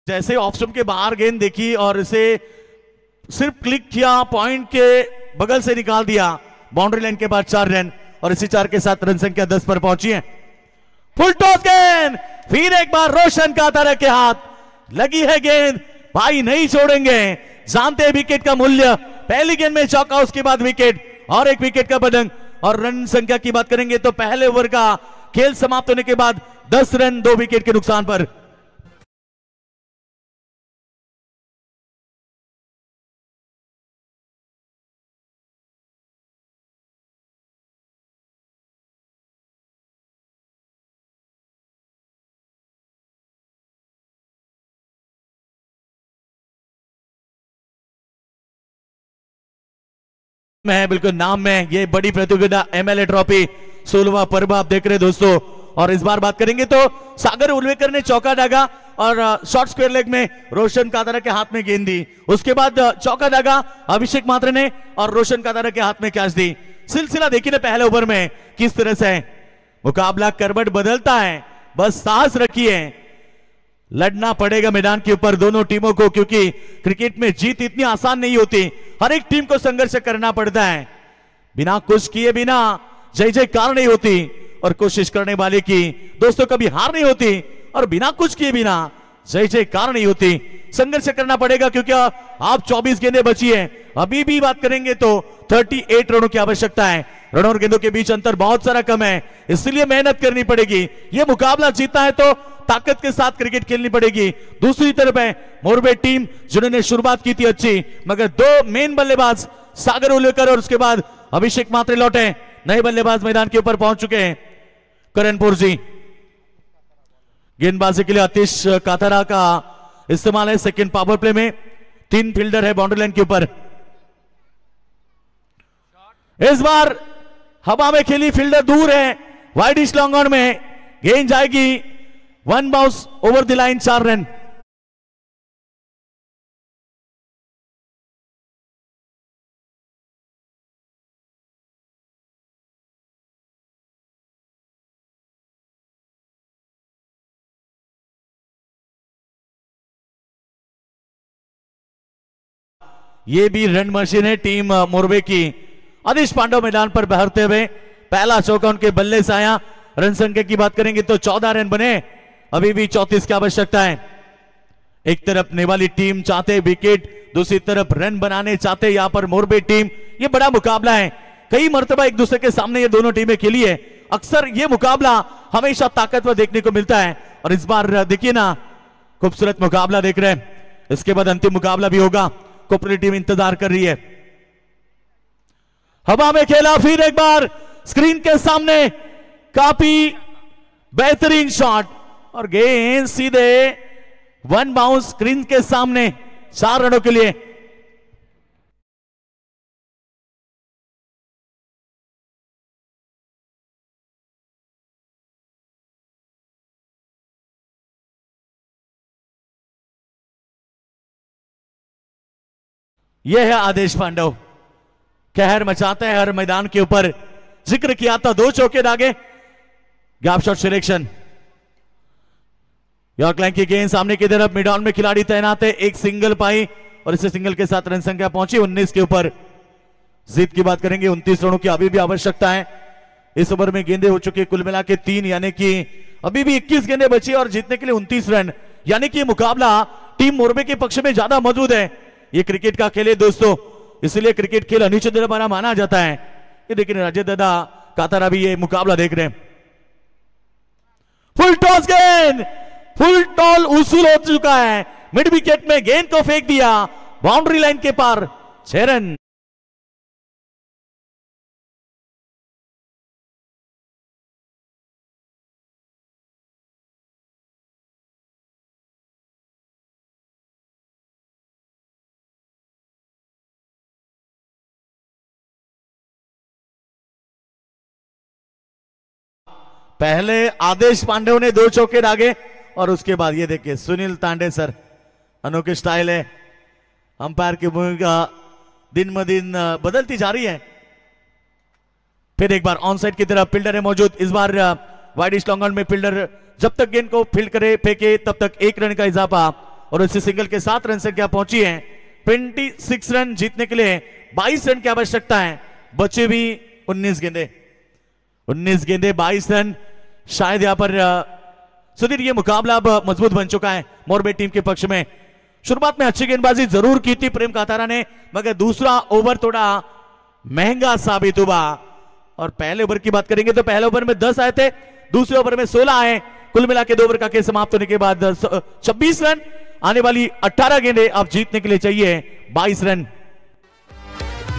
जैसे ऑफ स्टंप के बाहर गेंद देखी और इसे सिर्फ क्लिक किया, पॉइंट के बगल से निकाल दिया, बाउंड्री लाइन के बाद 4 रन, और इसी 4 के साथ रन संख्या 10 पर पहुंची है। फुल टॉस गेंद, फिर एक बार रोशन कातारा के हाथ लगी है गेंद। भाई नहीं छोड़ेंगे, जानते हैं विकेट का मूल्य। पहली गेंद में चौका, उसके बाद विकेट और 1 विकेट का बदंग। और रन संख्या की बात करेंगे तो पहले ओवर का खेल समाप्त होने के बाद 10 रन 2 विकेट के नुकसान पर। में है बिल्कुल नाम में ये बड़ी प्रतियोगिता एमएलए ट्रॉफी 16वां पर्व आप देख रहे हैं दोस्तों। और इस बार बात करेंगे तो सागर उल्वेकर ने चौका दागा और शॉर्ट स्क्वायर लेग में रोशन कातारा के हाथ में गेंद दी। उसके बाद चौका दागा अभिषेक मात्रे ने और रोशन कातारा के हाथ में कैच दी। सिलसिला देखिए ना पहले ओवर में किस तरह से मुकाबला करवट बदलता है। बस साहस रखिए, लड़ना पड़ेगा मैदान के ऊपर दोनों टीमों को, क्योंकि क्रिकेट में जीत इतनी आसान नहीं होती। हर एक टीम को संघर्ष करना पड़ता है। बिना कुछ किए बिना जय जयकार नहीं होती, और कोशिश करने वाले की दोस्तों कभी हार नहीं होती, और बिना कुछ किए बिना जय जयकार नहीं होती। संघर्ष करना पड़ेगा, क्योंकि आप 24 गेंदें बची हैं। अभी भी बात करेंगे तो 38 रनों की आवश्यकता है। रनों और गेंदों के बीच अंतर बहुत सारा कम है, इसलिए मेहनत करनी पड़ेगी। यह मुकाबला जीतना है तो ताकत के साथ क्रिकेट खेलनी पड़ेगी। दूसरी तरफ है मोरबे टीम, जिन्होंने शुरुआत की थी अच्छी, मगर 2 मेन बल्लेबाज सागर उल्वेकर और उसके बाद अभिषेक मात्रे लौटे। नए बल्लेबाज मैदान के ऊपर पहुंच चुके हैं। करणपुर जी गेंदबाजी के लिए आतिश कातारा का इस्तेमाल है सेकंड पावर प्ले में। 3 फील्डर है बाउंड्री लाइन के ऊपर। इस बार हवा में खेली फील्डर दूर है, वाइडिश लॉन्ग ऑन में गेंद जाएगी। 1 bounce over the line, 4 run. ये भी रन मशीन है टीम मोरबे की। आदिश पांडव मैदान पर बहरते हुए पहला चौका उनके बल्ले से आया। रन संख्या की बात करेंगे तो 14 रन बने, अभी भी 34 की आवश्यकता है। एक तरफ नेवाली टीम चाहते विकेट, दूसरी तरफ रन बनाने चाहते यहां पर मोरबे टीम। ये बड़ा मुकाबला है, कई मर्तबा एक दूसरे के सामने ये दोनों टीमें खेली है। अक्सर ये मुकाबला हमेशा ताकतवर देखने को मिलता है, और इस बार देखिए ना खूबसूरत मुकाबला देख रहे हैं। इसके बाद अंतिम मुकाबला भी होगा, कोपरी टीम इंतजार कर रही है। हवा में खेला, फिर एक बार स्क्रीन के सामने काफी बेहतरीन शॉट, और गेंद सीधे 1 बाउंस स्क्रीन के सामने, 4 रनों के लिए। यह है आदेश पांडव, कहर मचाता है हर मैदान के ऊपर। जिक्र किया था 2 चौके दागे। Gap shot selection, York line की गेंद सामने की तरफ, मिड ऑन में खिलाड़ी तैनात है। एक सिंगल पाई और इसे सिंगल के साथ रन संख्या पहुंची 19 के ऊपर। जीत की बात करेंगे, 29 रनों की अभी भी आवश्यकता है। इस ओवर में गेंदे हो चुके कुल मिला के 3, यानी कि अभी भी 21 गेंदे बची और जीतने के लिए 29 रन, यानी कि मुकाबला टीम मोरबे के पक्ष में ज्यादा मौजूद है। ये क्रिकेट का खेल है दोस्तों, इसलिए क्रिकेट खेल अनिश्चित द्वारा माना जाता है। ये देखिए राजेश दादा कातारा भी ये मुकाबला देख रहे हैं। फुल टॉस गेंद, फुल टॉल उसूल हो चुका है, मिड विकेट में गेंद को फेंक दिया, बाउंड्री लाइन के पार, 6 रन। पहले आदेश पांडे ने 2 चौके दागे और उसके बाद ये देखिए सुनील तांडे सर, अनोखी स्टाइल है। अंपायर की भूमिका दिन ब दिन बदलती जा रही है। फिर एक बार ऑन साइड की तरफ फील्डर है मौजूद, इस बार वाइड लॉन्ग ऑन में फील्डर जब तक गेंद को फील्ड करे फेंके तब तक 1 रन का इजाफा और इसी सिंगल के 7 रन संख्या पहुंची है। 26 रन जीतने के लिए 22 रन की आवश्यकता है, बचे भी 19 गेंदे, 19 गेंदे 22 रन। शायद यहां पर सुधीर ये मुकाबला अब मजबूत बन चुका है मोरबे टीम के पक्ष में। शुरुआत में अच्छी गेंदबाजी जरूर की थी प्रेम कातारा ने, मगर दूसरा ओवर थोड़ा महंगा साबित हुआ। और पहले ओवर की बात करेंगे तो पहले ओवर में 10 आए थे, दूसरे ओवर में 16 आए, कुल मिला के 2 ओवर का खेल समाप्त होने के बाद 26 रन। आने वाली 18 गेंदे अब जीतने के लिए चाहिए 22 रन।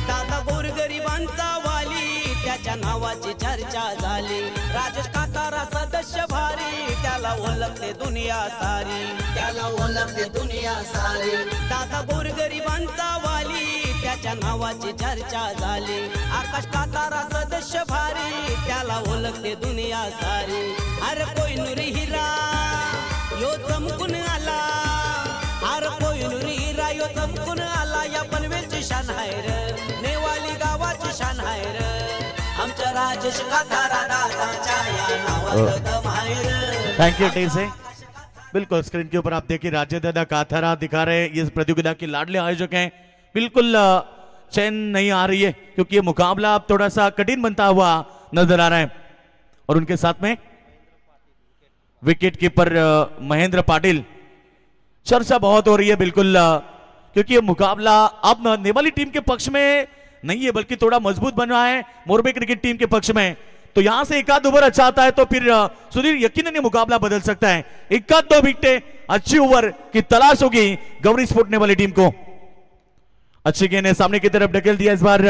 दादा गोरगरिबांचा वाली, त्याच्या नावाची चर्चा झाली, राजेश कातारा सदस्य भारी, त्याला ओळखते दुनिया सारी, त्याला ओळखते दुनिया सारी। दादा गोरगरिबांचा वाली, त्याच्या नावाची चर्चा झाली, आकाश कातारा सदस्य भारी, त्याला ओळखते दुनिया सारी। अरे कोई नुरी हिरा यो चमकून आला, अरे कोई नुरी हिरा यो चमकून आला, या पनवेलची शान आहे रे, नेवाली गावाची शान आहे रे, आमच्या राजेश कातारा दादाच्या या नावात दम आहे रे। थैंक यू टीम से। बिल्कुल स्क्रीन के ऊपर आप देखिए राजेश दादा कातारा दिखा रहे हैं, ये प्रतियोगिता के लाडले आयोजक हैं। बिल्कुल चैन नहीं आ रही है क्योंकि ये मुकाबला अब थोड़ा सा कठिन बनता हुआ नजर आ रहा है। और उनके साथ में विकेट कीपर महेंद्र पाटिल, चर्चा बहुत हो रही है बिल्कुल, क्योंकि ये मुकाबला अब नेवाली टीम के पक्ष में नहीं है बल्कि थोड़ा मजबूत बन रहा है मोरबे क्रिकेट टीम के पक्ष में। तो यहां से एक आध ओवर अच्छा आता है तो फिर सुधीर यकीनन ये मुकाबला बदल सकता है। 1-2 विकेटें अच्छी ओवर की तलाश होगी गौरी स्पोर्ट नेवाली टीम को। अच्छी गेंद है, सामने की तरफ ढकेल दिया, इस बार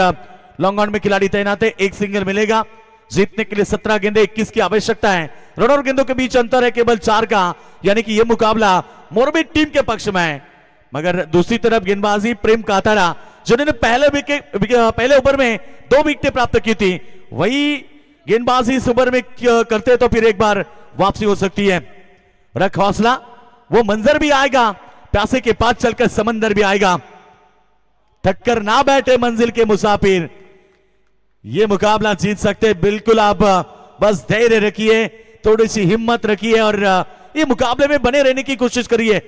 लॉन्ग ऑन में खिलाड़ी तैनात है, 1 सिंगल मिलेगा। जीतने के लिए 17 गेंदे 21 की आवश्यकता है, रन और गेंदों के बीच अंतर है केवल 4 का, यानी कि यह मुकाबला मोरबी टीम के पक्ष में है। मगर दूसरी तरफ गेंदबाजी प्रेम कातारा जिन्होंने पहले ओवर में 2 विकेटें प्राप्त की थी, वही गेंदबाजी इस ओवर में करते तो फिर एक बार वापसी हो सकती है। रख हौसला, वो मंजर भी आएगा, प्यासे के पास चलकर समंदर भी आएगा, थककर ना बैठे मंजिल के मुसाफिर, ये मुकाबला जीत सकते। बिल्कुल आप बस धैर्य रखिए, थोड़ी सी हिम्मत रखिए और ये मुकाबले में बने रहने की कोशिश करिए।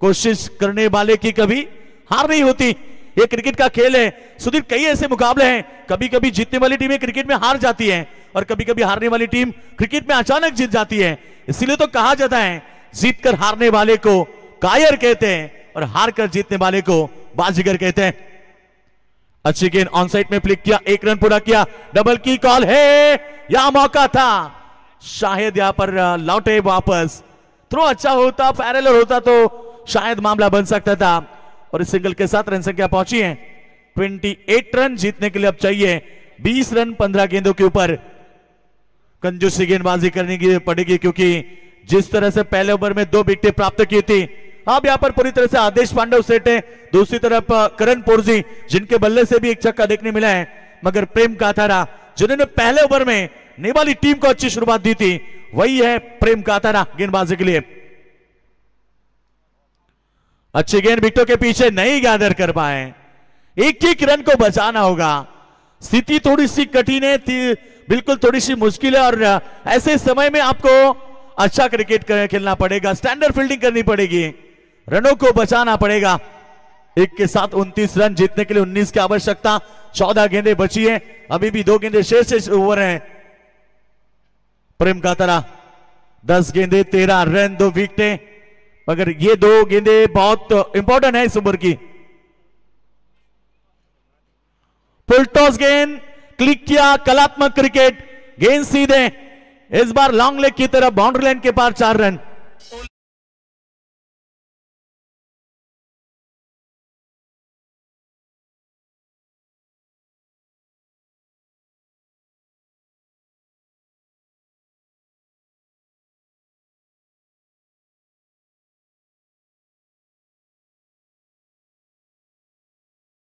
कोशिश करने वाले की कभी हार नहीं होती, ये क्रिकेट का खेल है। सुधीर कई ऐसे मुकाबले हैं, कभी कभी जीतने वाली टीमें क्रिकेट में हार जाती है और कभी कभी हारने वाली टीम क्रिकेट में अचानक जीत जाती है। इसीलिए तो कहा जाता है जीतकर हारने वाले को कायर कहते हैं और हार कर जीतने वाले को बाजीगर कहते हैं। अच्छी गेंद ऑन साइड में फ्लिक किया, 1 रन पूरा किया, डबल की कॉल है, यह मौका था, शायद यहां पर लौटे वापस। थ्रो अच्छा होता, पैरेलल होता तो शायद मामला बन सकता था। और इस सिंगल के साथ रन संख्या पहुंची है 28 रन। जीतने के लिए अब चाहिए 20 रन 15 गेंदों के ऊपर। कंजूसी गेंदबाजी करने की पड़ेगी क्योंकि जिस तरह से पहले ओवर में 2 विकेटें प्राप्त की थी, अब यहां पर पूरी तरह से आदेश पांडव सेट है, दूसरी तरफ करण पोरजी जिनके बल्ले से भी एक छक्का देखने मिला है। मगर प्रेम कातारा जिन्होंने पहले ओवर में नेवाली टीम को अच्छी शुरुआत दी थी, वही है प्रेम कातारा गेंदबाजी के लिए। अच्छी गेंद विकेटों के पीछे नहीं गैदर कर पाए, एक रन को बचाना होगा। स्थिति थोड़ी सी कठिन है, बिल्कुल थोड़ी सी मुश्किल है और ऐसे समय में आपको अच्छा क्रिकेट खेलना पड़ेगा, स्टैंडर्ड फील्डिंग करनी पड़ेगी, रनों को बचाना पड़ेगा। एक के साथ 29 रन, जीतने के लिए 19 की आवश्यकता। 14 गेंदें बची है, अभी भी 2 गेंदें शेष ओवर हैं। प्रेम कातरा 10 गेंदें 13 रन 2 विकेटें, मगर ये 2 गेंदें बहुत इंपॉर्टेंट है इस ओवर की। फुल टॉस गेंद क्लिक किया, कलात्मक क्रिकेट, गेंद सीधे, इस बार लॉन्ग लेग की तरफ, बाउंड्री लाइन के पार 4 रन।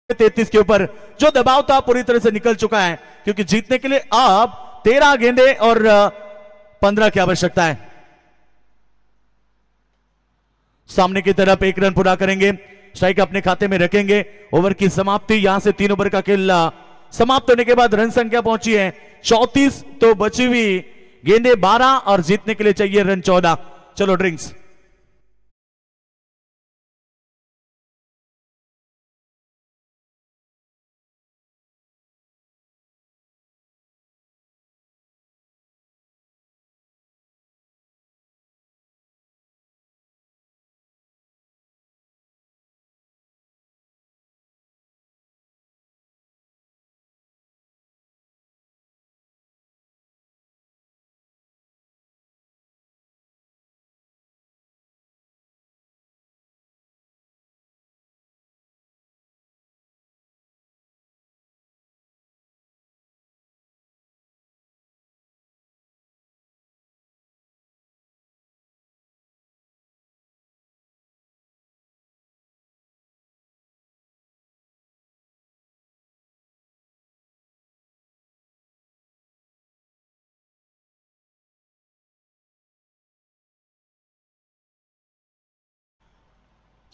तैतीस के ऊपर जो दबाव था पूरी तरह से निकल चुका है, क्योंकि जीतने के लिए अब 13 गेंदें और 15 की आवश्यकता है। सामने की तरफ 1 रन पूरा करेंगे, स्ट्राइक अपने खाते में रखेंगे। ओवर की समाप्ति, यहां से 3 ओवर का खेल समाप्त होने के बाद रन संख्या पहुंची है 34, तो बची हुई गेंदें 12 और जीतने के लिए चाहिए रन 14। चलो ड्रिंक्स।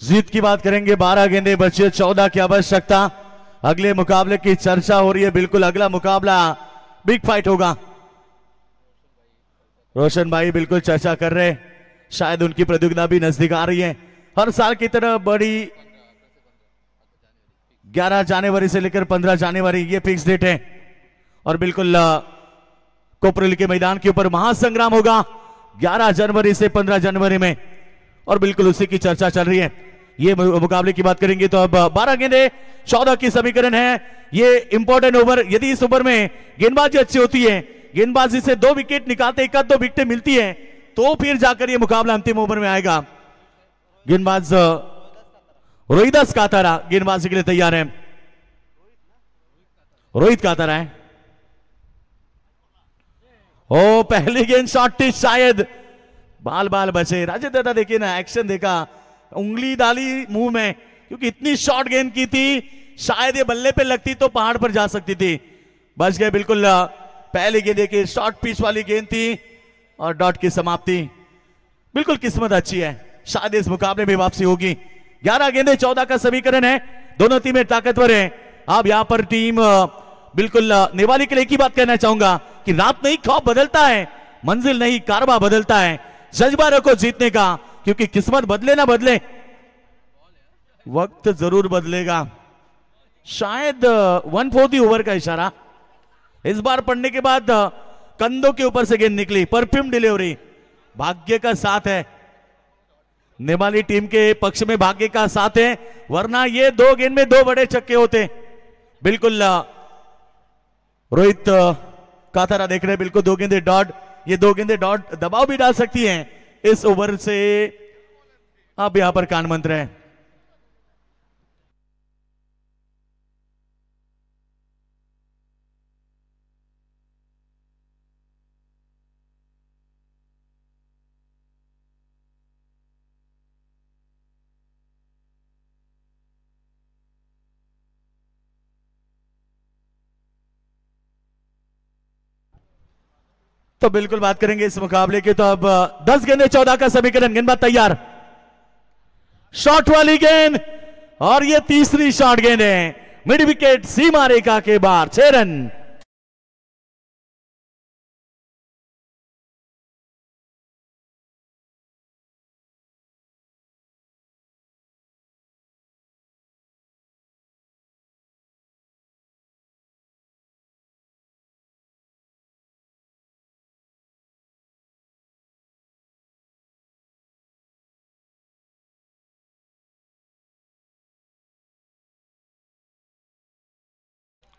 जीत की बात करेंगे, 12 गेंदें बची, 14 की आवश्यकता। अगले मुकाबले की चर्चा हो रही है, बिल्कुल अगला मुकाबला बिग फाइट होगा। रोशन भाई बिल्कुल चर्चा कर रहे हैं, शायद उनकी प्रतियोगिता भी नजदीक आ रही है। हर साल की तरह बड़ी 11 जनवरी से लेकर 15 जनवरी ये फिक्स डेट है, और बिल्कुल कोपरेल के मैदान के ऊपर महासंग्राम होगा 11 जनवरी से 15 जनवरी में, और बिल्कुल उसी की चर्चा चल रही है। ये मुकाबले की बात करेंगे तो अब 12 गेंदें 14 की समीकरण है। ये इंपॉर्टेंट ओवर, यदि इस ओवर में गेंदबाजी अच्छी होती है, गेंदबाजी से 2 विकेट निकालते, 1-2 विकेटें मिलती है, तो फिर जाकर ये मुकाबला अंतिम ओवर में आएगा। गेंदबाज रोहिदास कातारा गेंदबाजी के लिए तैयार है। रोहित कातारा है। ओ पहली गेंद शॉर्ट टिच, शायद बाल बाल बचे। राजेश दादा देखिए ना, एक्शन देखा, उंगली डाली मुंह में, क्योंकि इतनी शॉर्ट गेंद की थी, शायद ये बल्ले पे लगती तो पहाड़ पर जा सकती थी। बच गए बिल्कुल। पहली गेंद देखिए शॉर्ट पिच वाली गेंद थी, और डॉट की समाप्ति। बिल्कुल किस्मत अच्छी है, शायद इस मुकाबले में वापसी होगी। 11 गेंदें 14 का समीकरण है, दोनों टीमें ताकतवर हैं। अब यहां पर टीम बिल्कुल नेवाली के लिए एक ही बात कहना चाहूंगा कि रात नहीं खौफ बदलता है, मंजिल नहीं कारवा बदलता है। जज्बा रखो जीतने का, क्योंकि किस्मत बदले ना बदले, वक्त जरूर बदलेगा। शायद 1/4 ओवर का इशारा इस बार पढ़ने के बाद कंधों के ऊपर से गेंद निकली, परफ्यूम डिलीवरी। भाग्य का साथ है, नेवाली टीम के पक्ष में भाग्य का साथ है, वरना ये 2 गेंद में 2 बड़े छक्के होते। बिल्कुल रोहित कातारा देख रहे हैं, बिल्कुल 2 गेंदें डॉट। ये 2 गेंदें डॉट दबाव भी डाल सकती हैं इस ओवर से। अब यहां पर कान मंत्र है। तो बिल्कुल बात करेंगे इस मुकाबले की, तो अब 10 गेंदें 14 का समीकरण। गेंदबाज तैयार, शॉट वाली गेंद, और ये तीसरी शॉट गेंद है, मिड विकेट सीमा रेखा के बाहर, 6 रन।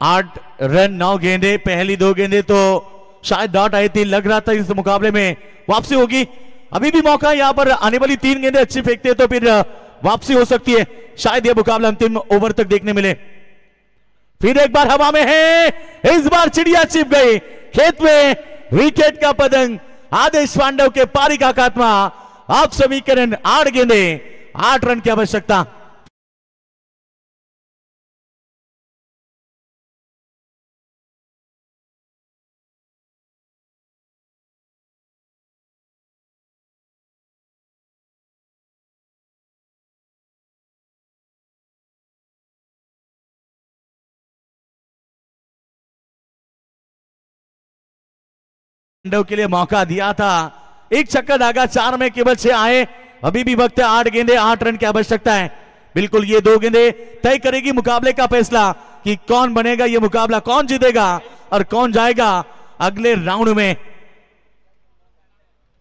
8 रन 9 गेंदे, पहली 2 गेंदे तो शायद डॉट आई थी, लग रहा था इस मुकाबले में वापसी होगी। अभी भी मौका यहाँ पर, आने वाली 3 गेंदे अच्छी फेंकते तो फिर वापसी हो सकती है, शायद यह मुकाबला अंतिम ओवर तक देखने मिले। फिर एक बार हवा में है, इस बार चिड़िया छिप गई खेत में, विकेट का पतंग आदेश पांडव के पारी का खात्मा। आप समीकरण 8 गेंदे 8 रन की आवश्यकता। पांडव के लिए मौका दिया था, एक छक्का दागा, 4 में केवल 6 आए। अभी भी वक्त है, 8 गेंदे 8 रन की आवश्यकता है। बिल्कुल ये 2 गेंदे तय करेगी मुकाबले का फैसला कि कौन बनेगा ये मुकाबला, कौन जीतेगा और कौन जाएगा अगले राउंड में।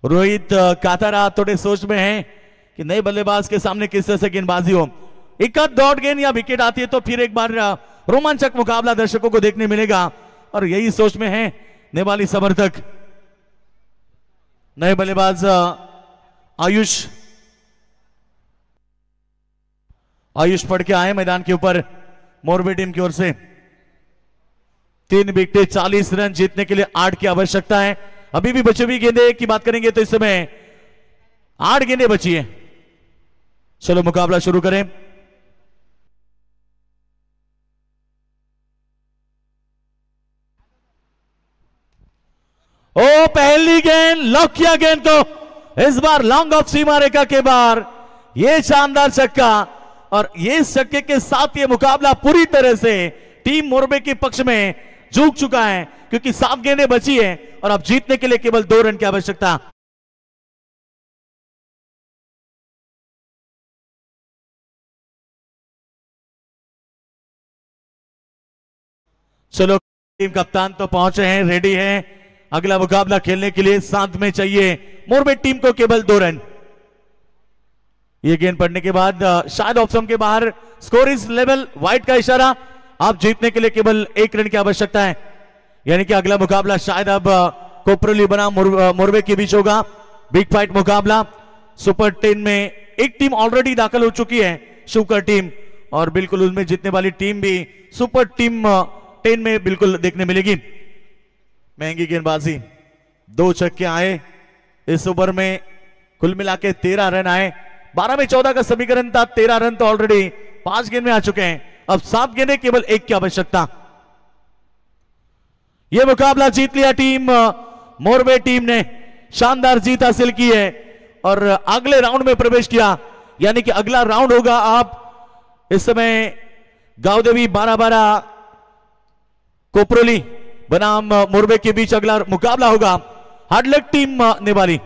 रोहित काथारा थोड़े सोच में हैं कि नए बल्लेबाज के सामने किस तरह से गेंदबाजी हो। एक डॉट गेंद या विकेट आती है तो फिर एक बार रोमांचक मुकाबला दर्शकों को देखने मिलेगा, और यही सोच में है नेपाली समर्थक। नए बल्लेबाज आयुष पढ़ के आए मैदान के ऊपर मोरबी टीम की ओर से। 3 विकेट 40 रन जीतने के लिए 8 की आवश्यकता है। अभी भी बची हुई गेंदे की बात करेंगे तो इस समय 8 गेंदे बची है। चलो मुकाबला शुरू करें। ओ पहली गेंद लॉक किया, गेंद को इस बार लॉन्ग ऑफ सीमा रेखा के बाहर। ये शानदार छक्का, और ये छक्के के साथ ये मुकाबला पूरी तरह से टीम मोरबे के पक्ष में झुक चुका है, क्योंकि 7 गेंदें बची है और अब जीतने के लिए केवल 2 रन की आवश्यकता। चलो टीम कप्तान तो पहुंचे हैं, रेडी हैं अगला मुकाबला खेलने के लिए। 7 में चाहिए मोरबे टीम को केवल 2 रन। ये गेंद पड़ने के बाद शायद ऑफ स्टंप के बाहर, स्कोर इज लेवल, वाइड का इशारा। आप जीतने के लिए केवल 1 रन की आवश्यकता है, यानी कि अगला मुकाबला शायद अब कोपरोली बना मोरबे के बीच होगा। बिग फाइट मुकाबला। सुपर 10 में एक टीम ऑलरेडी दाखिल हो चुकी है, शुकर टीम, और बिल्कुल उसमें जीतने वाली टीम भी सुपर टीम 10 में बिल्कुल देखने मिलेगी। महंगी गेंदबाजी, 2 छक्के आए इस ओवर में, कुल मिला के 13 रन आए। 12 में 14 का समीकरण था, 13 रन तो ऑलरेडी 5 गेंद में आ चुके हैं। अब 7 गेंदें केवल 1 की आवश्यकता। यह मुकाबला जीत लिया टीम मोरबे टीम ने, शानदार जीत हासिल की है और अगले राउंड में प्रवेश किया, यानी कि अगला राउंड होगा। आप इस समय गांवदेवी 12-12 कोपरोली बनाम मोरबे के बीच अगला मुकाबला होगा। Hard luck team Nepali.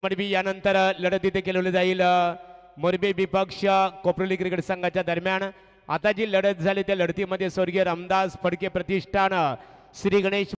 B यानंतर लढत इथे केली जाईल मोरबी विपक्ष कोपरोली क्रिकेट संघाच्या दरम्यान। आता जी लढत झाली त्या लढतीमध्ये स्वर्गीय रामदास फडके प्रतिष्ठान, श्री गणेश